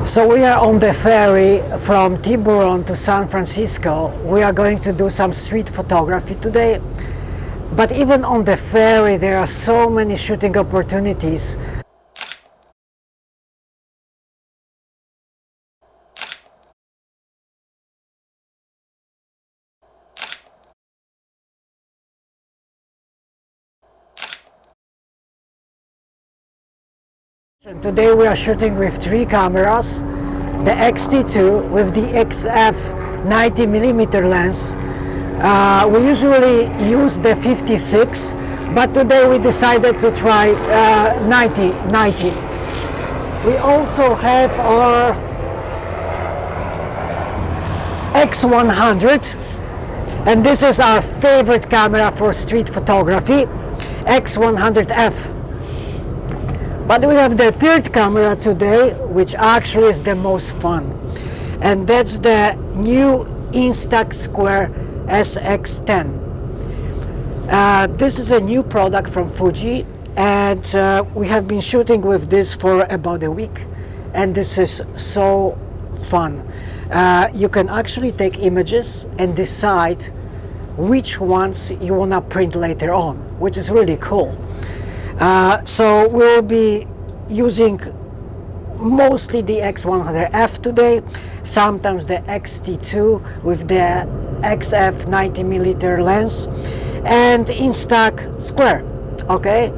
So we are on the ferry from Tiburon to San Francisco. We are going to do some street photography today. But even on the ferry, there are so many shooting opportunities. Today we are shooting with 3 cameras, the X-T2 with the XF 90mm lens. We usually use the 56, but today we decided to try 90. We also have our X100, and this is our favorite camera for street photography, X100F. But we have the 3rd camera today, which actually is the most fun, and that's the new Instax² SX10. This is a new product from Fuji, and we have been shooting with this for about a week, and this is so fun. You can actually take images and decide which ones you want to print later on, which is really cool. So we'll be using mostly the X100F today, sometimes the X-T2 with the XF 90mm lens, and Instax². Okay,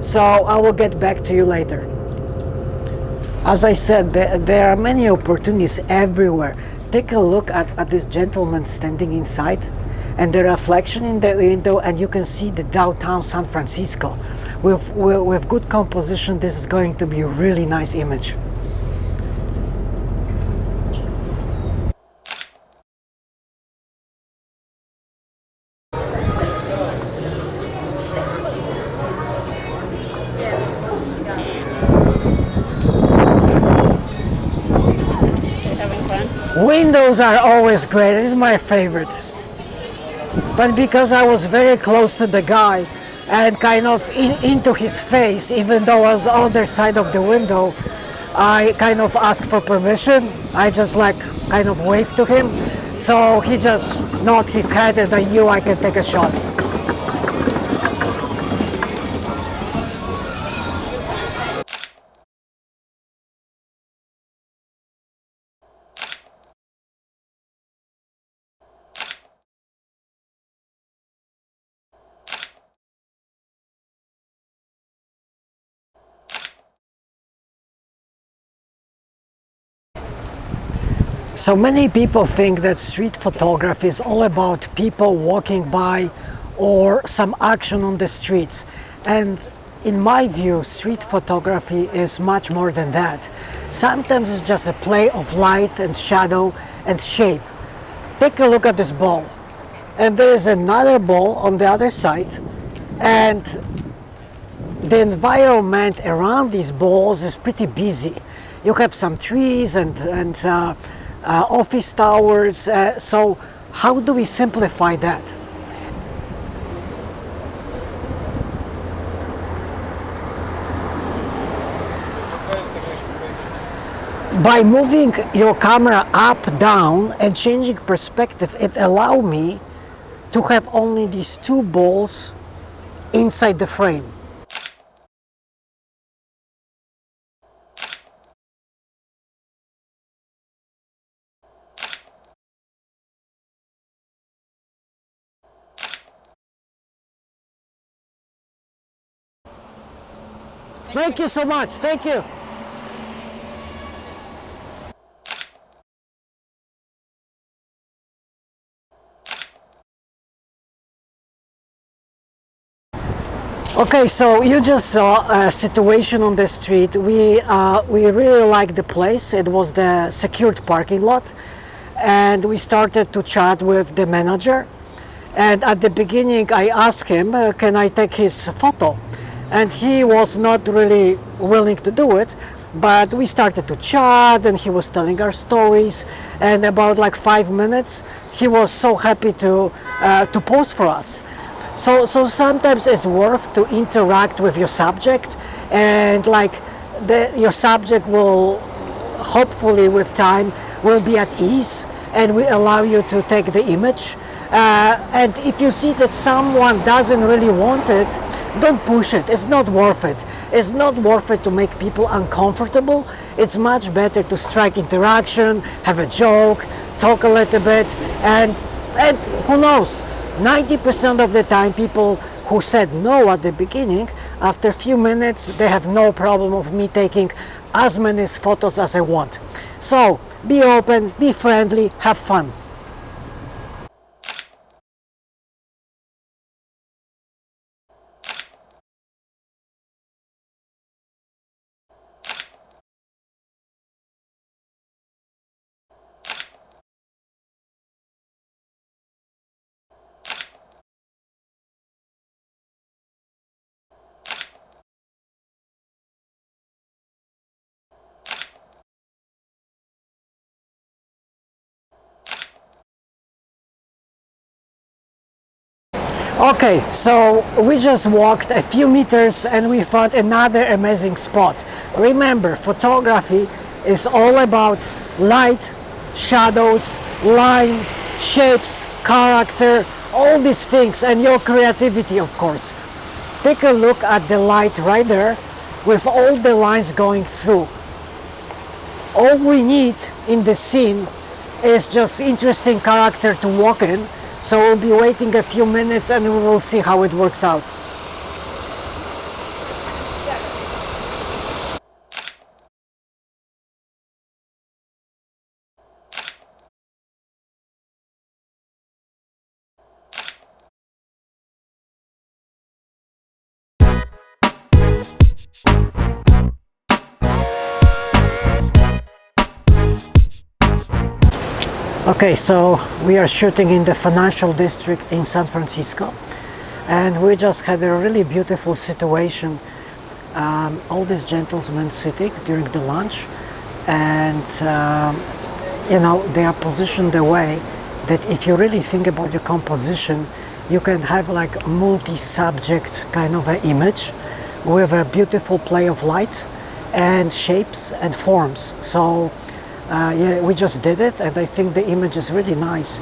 so I will get back to you later. As I said, there are many opportunities everywhere. Take a look at this gentleman standing inside and the reflection in the window, and you can see the downtown San Francisco. With good composition, this is going to be a really nice image. Having fun? Windows are always great. This is my favorite. But because I was very close to the guy and kind of into his face, even though I was on the other side of the window, I kind of asked for permission. I just kind of waved to him. So he just nodded his head, and I knew I could take a shot. So many people think that street photography is all about people walking by or some action on the streets. And in my view, street photography is much more than that. Sometimes it's just a play of light and shadow and shape. Take a look at this ball. And there is another ball on the other side. And the environment around these balls is pretty busy. You have some trees and office towers, so how do we simplify that? By moving your camera up, down, and changing perspective, it allows me to have only these 2 balls inside the frame. Thank you so much. Thank you. Okay, so you just saw a situation on the street. We really liked the place. It was the secured parking lot, and we started to chat with the manager. And at the beginning, I asked him, can I take his photo? And he was not really willing to do it, but we started to chat, and he was telling our stories, and about 5 minutes he was so happy to pose for us. So sometimes it's worth to interact with your subject, and your subject will hopefully with time will be at ease and will allow you to take the image. And if you see that someone doesn't really want it, don't push it. It's not worth it. It's not worth it to make people uncomfortable. It's much better to strike interaction, have a joke, talk a little bit, and who knows, 90% of the time people who said no at the beginning, after a few minutes they have no problem of me taking as many photos as I want. So be open, be friendly, have fun. Okay, so we just walked a few meters and we found another amazing spot. Remember, photography is all about light, shadows, line, shapes, character, all these things, and your creativity, of course. Take a look at the light right there with all the lines going through. All we need in the scene is just interesting character to walk in. So we'll be waiting a few minutes and we will see how it works out. Okay, so we are shooting in the financial district in San Francisco, and we just had a really beautiful situation. All these gentlemen sitting during the lunch, and they are positioned the way that if you really think about your composition, you can have like multi-subject kind of an image with a beautiful play of light and shapes and forms. So yeah, we just did it, and I think the image is really nice.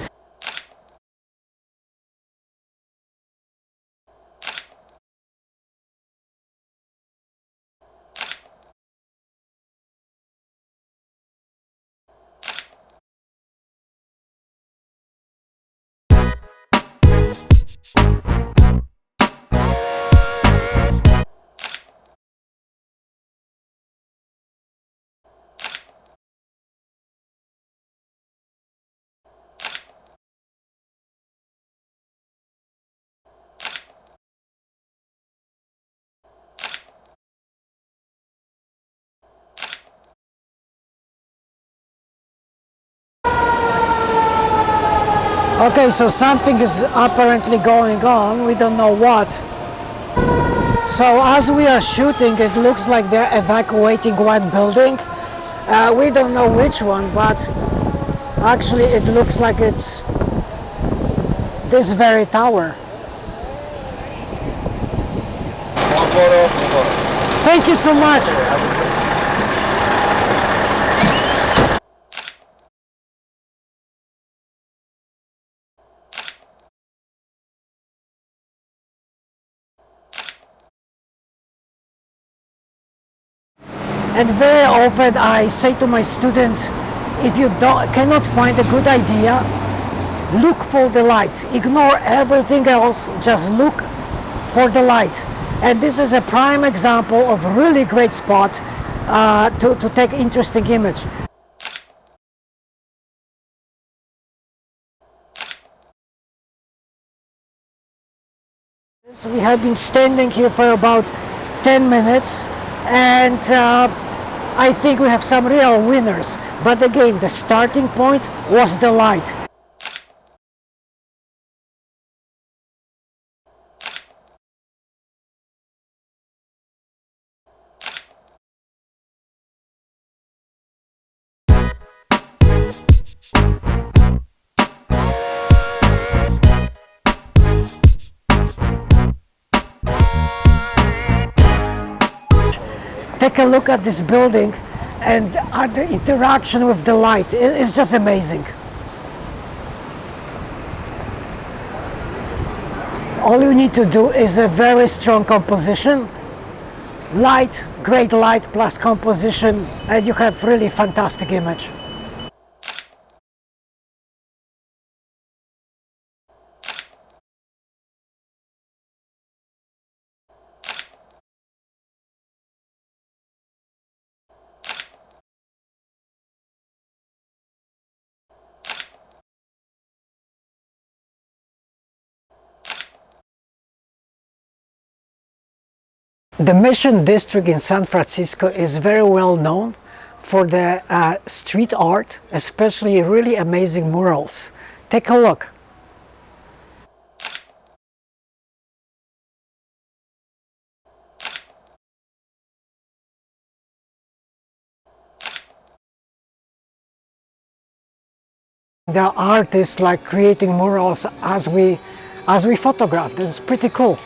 Okay, so something is apparently going on, we don't know what. So as we are shooting, it looks like they're evacuating one building. We don't know which one, but actually it looks like it's this very tower. Thank you so much. And very often I say to my students, if you cannot find a good idea, look for the light. Ignore everything else, just look for the light. And this is a prime example of really great spot to take interesting image. We have been standing here for about 10 minutes, and I think we have some real winners. But again, the starting point was the light. Take a look at this building. and the interaction with the light is just amazing. All you need to do is a very strong composition, light, great light plus composition, and you have really fantastic image. The Mission District in San Francisco is very well known for the street art, especially really amazing murals. Take a look. There are artists like creating murals as we photograph. This is pretty cool.